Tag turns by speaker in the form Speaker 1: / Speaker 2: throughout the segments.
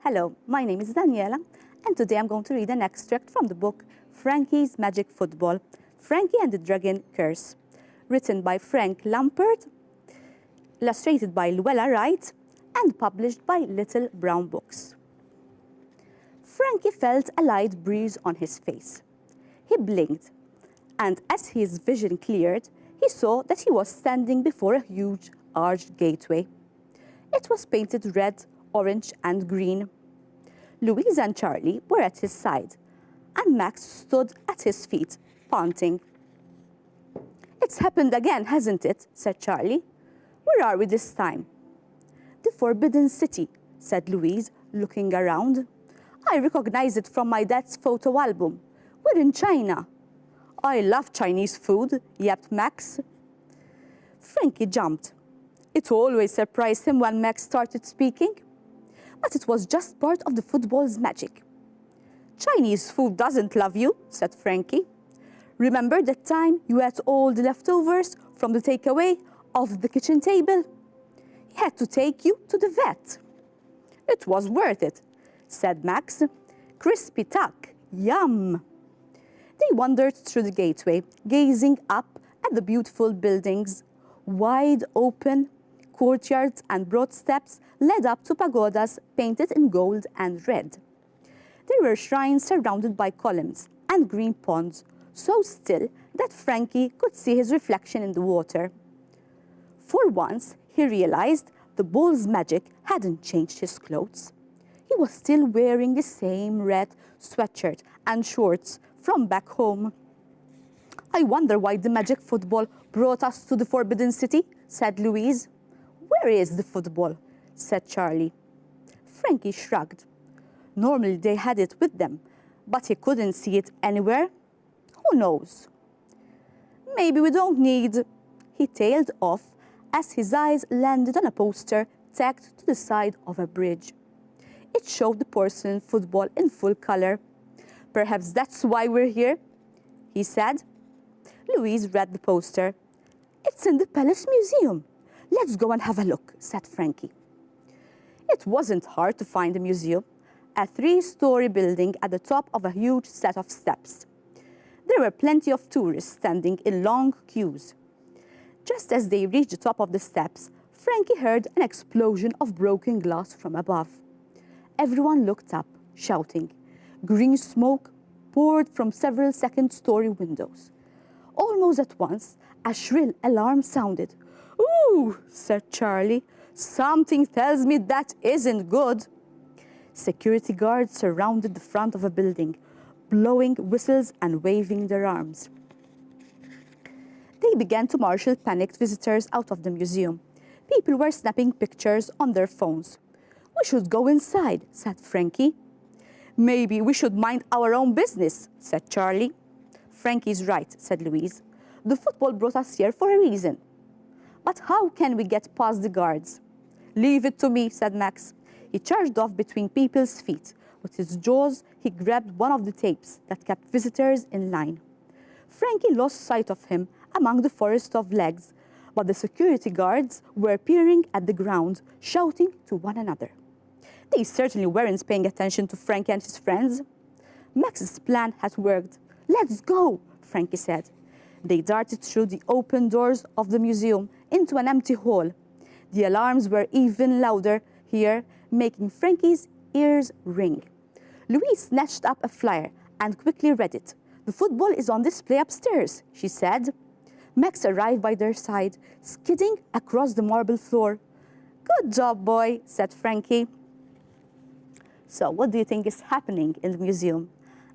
Speaker 1: Hello, my name is Daniela, and today I'm going to read an extract from the book Frankie's Magic Football, Frankie and the Dragon Curse, written by Frank Lampard, illustrated by Luella Wright, and published by Little Brown Books. Frankie felt a light breeze on his face. He blinked, and as his vision cleared, he saw that he was standing before a huge arched gateway. It was painted red, orange, and green. Louise and Charlie were at his side, and Max stood at his feet, panting. "It's happened again, hasn't it?" said Charlie. "Where are we this time?" "The Forbidden City," said Louise, looking around. "I recognize it from my dad's photo album. We're in China." "I love Chinese food," yapped Max. Frankie jumped. It always surprised him when Max started speaking, but it was just part of the football's magic. "Chinese food doesn't love you," said Frankie. "Remember that time you ate all the leftovers from the takeaway off the kitchen table? He had to take you to the vet." "It was worth it," said Max. "Crispy tuck, yum." They wandered through the gateway, gazing up at the beautiful buildings. Wide open courtyards and broad steps led up to pagodas painted in gold and red. There were shrines surrounded by columns and green ponds, so still that Frankie could see his reflection in the water. For once, he realized the ball's magic hadn't changed his clothes. He was still wearing the same red sweatshirt and shorts from back home. "I wonder why the magic football brought us to the Forbidden City," said Louise. "Where is the football?" said Charlie. Frankie shrugged. Normally they had it with them, but he couldn't see it anywhere. Who knows? "Maybe we don't need..." He tailed off as his eyes landed on a poster tacked to the side of a bridge. It showed the porcelain football in full color. "Perhaps that's why we're here," he said. Louise read the poster. "It's in the Palace Museum. Let's go and have a look," said Frankie. It wasn't hard to find the museum, a 3-story building at the top of a huge set of steps. There were plenty of tourists standing in long queues. Just as they reached the top of the steps, Frankie heard an explosion of broken glass from above. Everyone looked up, shouting. Green smoke poured from several second-story windows. Almost at once, a shrill alarm sounded. "Ooh," said Charlie. "Something tells me that isn't good." Security guards surrounded the front of a building, blowing whistles and waving their arms. They began to marshal panicked visitors out of the museum. People were snapping pictures on their phones. "We should go inside," said Frankie. "Maybe we should mind our own business," said Charlie. "Frankie's right," said Louise. "The football brought us here for a reason. But how can we get past the guards?" "Leave it to me," said Max. He charged off between people's feet. With his jaws, he grabbed one of the tapes that kept visitors in line. Frankie lost sight of him among the forest of legs, but the security guards were peering at the ground, shouting to one another. They certainly weren't paying attention to Frankie and his friends. Max's plan had worked. "Let's go," Frankie said. They darted through the open doors of the museum into an empty hall. The alarms were even louder here, making Frankie's ears ring. Louise snatched up a flyer and quickly read it. "The football is on display upstairs," she said. Max arrived by their side, skidding across the marble floor. "Good job, boy," said Frankie. So what do you think is happening in the museum?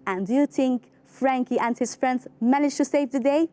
Speaker 1: And do you think Frankie and his friends managed to save the day?